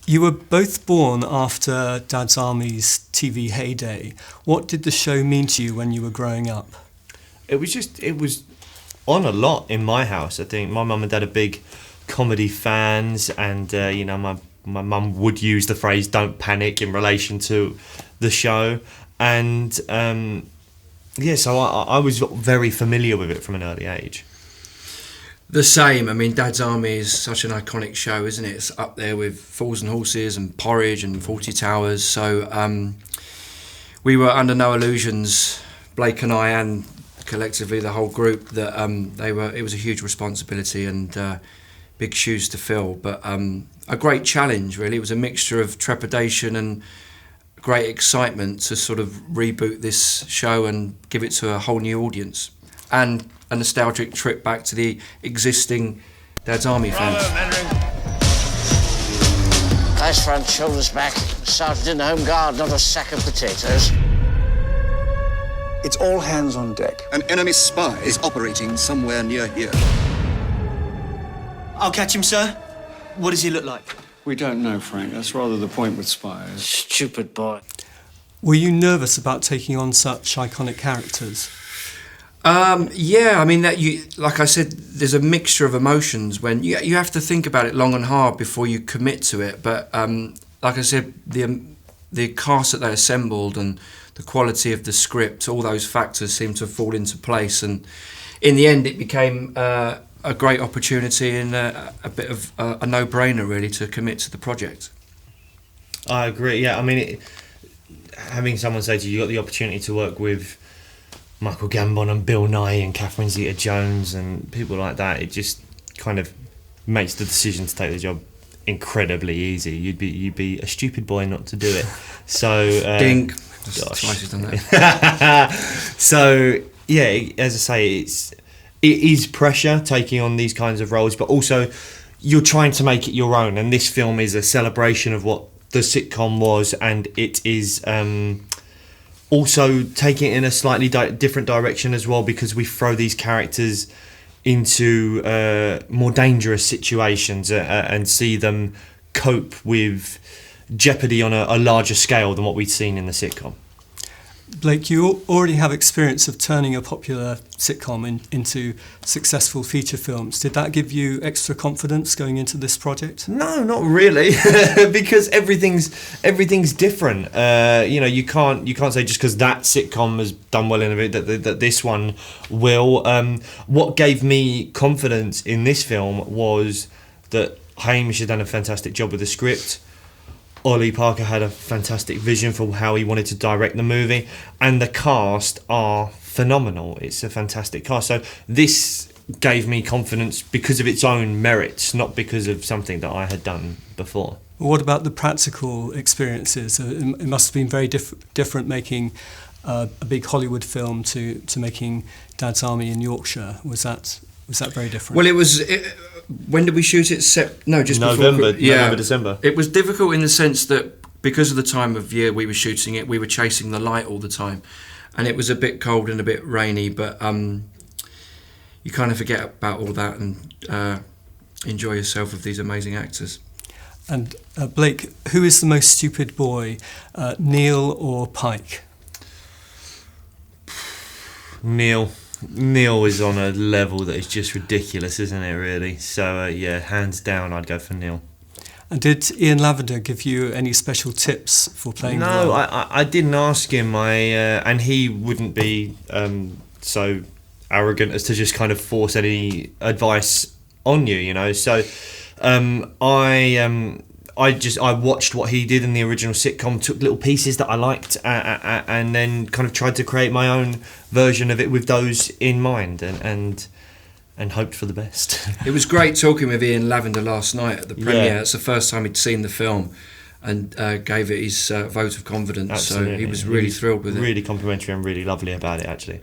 You were both born after Dad's Army's TV heyday. What did the show mean to you when you were growing up? It was on a lot in my house. I think my mum and dad are big comedy fans, and my mum would use the phrase "don't panic" in relation to the show, and so I was very familiar with it from an early age. The same. I mean, Dad's Army is such an iconic show, isn't it? It's up there with Fools and Horses and Porridge and Fawlty Towers. So we were under no illusions, Blake and I, and collectively the whole group, that it was a huge responsibility and big shoes to fill, but a great challenge, really. It was a mixture of trepidation and great excitement to sort of reboot this show and give it to a whole new audience, and a nostalgic trip back to the existing Dad's Army fans. Nice front, shoulders back. Started in the home guard, not a sack of potatoes. It's all hands on deck. An enemy spy is operating somewhere near here. I'll catch him, sir. What does he look like? We don't know, Frank. That's rather the point with spies. Stupid boy. Were you nervous about taking on such iconic characters? Yeah, I mean, like I said, there's a mixture of emotions when you have to think about it long and hard before you commit to it. But like I said, the cast that they assembled and the quality of the script, all those factors seem to fall into place, and in the end, it became a great opportunity and a bit of a no-brainer, really, to commit to the project. I agree. Yeah, I mean, having someone say to you, you got the opportunity to work with Michael Gambon and Bill Nye and Catherine Zeta-Jones and people like that, it just kind of makes the decision to take the job incredibly easy. You'd be a stupid boy not to do it. So Dink. Gosh. Twice he's done that. So yeah, as I say, it is pressure taking on these kinds of roles, but also you're trying to make it your own. And this film is a celebration of what the sitcom was, and it is also taking it in a slightly different direction as well, because we throw these characters into more dangerous situations and see them cope with jeopardy on a larger scale than what we'd seen in the sitcom. Blake, you already have experience of turning a popular sitcom into successful feature films. Did that give you extra confidence going into this project? No, not really, because everything's different. You can't say just because that sitcom has done well in it that this one will. What gave me confidence in this film was that Hamish had done a fantastic job with the script. Ollie Parker had a fantastic vision for how he wanted to direct the movie, and the cast are phenomenal. It's a fantastic cast. So this gave me confidence because of its own merits, not because of something that I had done before. What about the practical experiences? It must have been very different making a big Hollywood film to making Dad's Army in Yorkshire. Was that very different? Well, it was. When did we shoot it? Just November, before. November, December. It was difficult in the sense that because of the time of year we were shooting it, we were chasing the light all the time, and it was a bit cold and a bit rainy. But you kind of forget about all that and enjoy yourself with these amazing actors. And Blake, who is the most stupid boy, Neil or Pike? Neil is on a level that is just ridiculous, isn't it, really? So, hands down, I'd go for Neil. And did Ian Lavender give you any special tips for playing the role? No, I didn't ask him, and he wouldn't be so arrogant as to just kind of force any advice on you, So I watched what he did in the original sitcom, took little pieces that I liked, and then kind of tried to create my own version of it with those in mind, and hoped for the best. It was great talking with Ian Lavender last night at the premiere. Yeah. It's the first time he'd seen the film, and gave it his vote of confidence. Absolutely. So he was really thrilled with it. Really complimentary and really lovely about it, actually.